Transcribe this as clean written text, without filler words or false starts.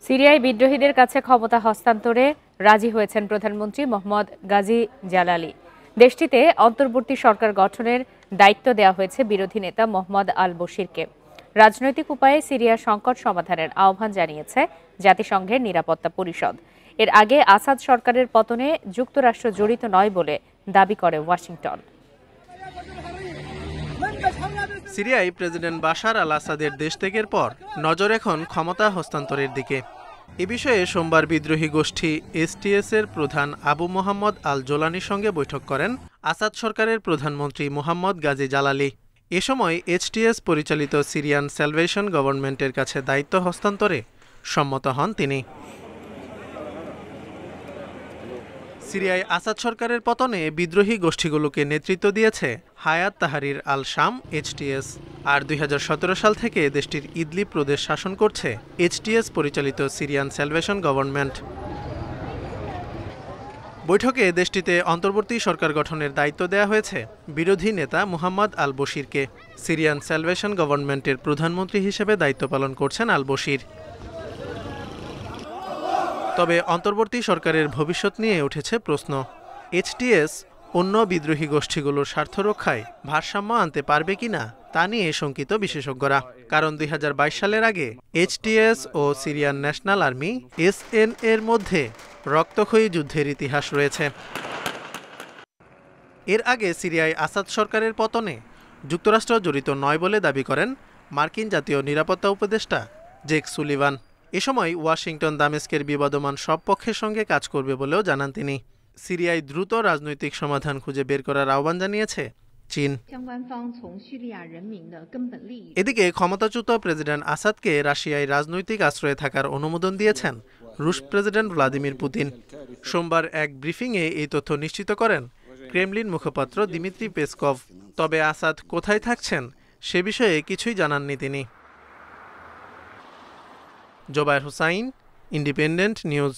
সিরিয়ায় বিদ্রোহীদের কাছে ক্ষমতা হস্তান্তরে রাজি হয়েছেন প্রধানমন্ত্রী মোহাম্মদ গাজী জালালি। দেশটিতে অন্তর্বর্তী সরকার গঠনের দায়িত্ব দেওয়া হয়েছে বিরোধী নেতা মোহাম্মদ আল বশিরকে। রাজনৈতিক উপায়ে সিরিয়া সংকট সমাধানের আহ্বান জানিয়েছে জাতিসংঘের নিরাপত্তা পরিষদ। এর আগে আসাদ সরকারের পতনে যুক্তরাষ্ট্র জড়িত নয় বলে দাবি করে ওয়াশিংটন। সিরিয়ায় প্রেসিডেন্ট বাশার আল আসাদের দেশ ত্যাগের পর নজর এখন ক্ষমতা হস্তান্তরের দিকে। এ বিষয়ে সোমবার বিদ্রোহী গোষ্ঠী এসটিএস এর প্রধান আবু মোহাম্মদ আল জোলানির সঙ্গে বৈঠক করেন আসাদ সরকারের প্রধানমন্ত্রী মোহাম্মদ গাজী জালালি। এ সময় এইচটিএস পরিচালিত সিরিয়ান স্যালভেশন গভর্নমেন্টের কাছে দায়িত্ব হস্তান্তরে সম্মত হন তিনি। সিরিয়ায় আসাদ সরকারের পতনে বিদ্রোহী গোষ্ঠীগুলোকে নেতৃত্ব দিয়েছে হায়াত তাহরির আল শাম এইচটিএস। আর ২০১৭ সাল থেকে দেশটির ইদলিব প্রদেশ শাসন করছে এইচটিএস পরিচালিত সিরিয়ান স্যালভেশন গভর্নমেন্ট। বৈঠকে দেশটিতে অন্তর্বর্তী সরকার গঠনের দায়িত্ব দেওয়া হয়েছে বিরোধী নেতা মুহাম্মদ আল বশিরকে। সিরিয়ান স্যালভেশন গভর্নমেন্টের প্রধানমন্ত্রী হিসেবে দায়িত্ব পালন করছেন আল বশির। তবে অন্তর্বর্তী সরকারের ভবিষ্যৎ নিয়ে উঠেছে প্রশ্ন। এইচটিএস অন্য বিদ্রোহী গোষ্ঠীগুলোর স্বার্থ রক্ষায় ভারসাম্য আনতে পারবে কিনা তা নিয়ে শঙ্কিত বিশেষজ্ঞরা। কারণ ২০২২ সালের আগে এইচটিএস ও সিরিয়ান ন্যাশনাল আর্মি এসএন এর মধ্যে রক্তক্ষয়ী যুদ্ধের ইতিহাস রয়েছে। এর আগে সিরিয়ায় আসাদ সরকারের পতনে যুক্তরাষ্ট্র জড়িত নয় বলে দাবি করেন মার্কিন জাতীয় নিরাপত্তা উপদেষ্টা জেক সুলিভান। এ সময় ওয়াশিংটন দামেস্কের বিবাদমান সব পক্ষের সঙ্গে কাজ করবে বলেও জানান তিনি। সিরিয়ায় দ্রুত রাজনৈতিক সমাধান খুঁজে বের করার আহ্বান জানিয়েছে চীন। এদিকে ক্ষমতাচ্যুত প্রেসিডেন্ট আসাদকে রাশিয়ায় রাজনৈতিক আশ্রয়ে থাকার অনুমোদন দিয়েছেন রুশ প্রেসিডেন্ট ভ্লাদিমির পুতিন। সোমবার এক ব্রিফিংয়ে এই তথ্য নিশ্চিত করেন ক্রেমলিন মুখপাত্র দিমিত্রি পেসকভ। তবে আসাদ কোথায় থাকছেন সে বিষয়ে কিছুই জানাননি তিনি। Zobayer Hossain, Independent news.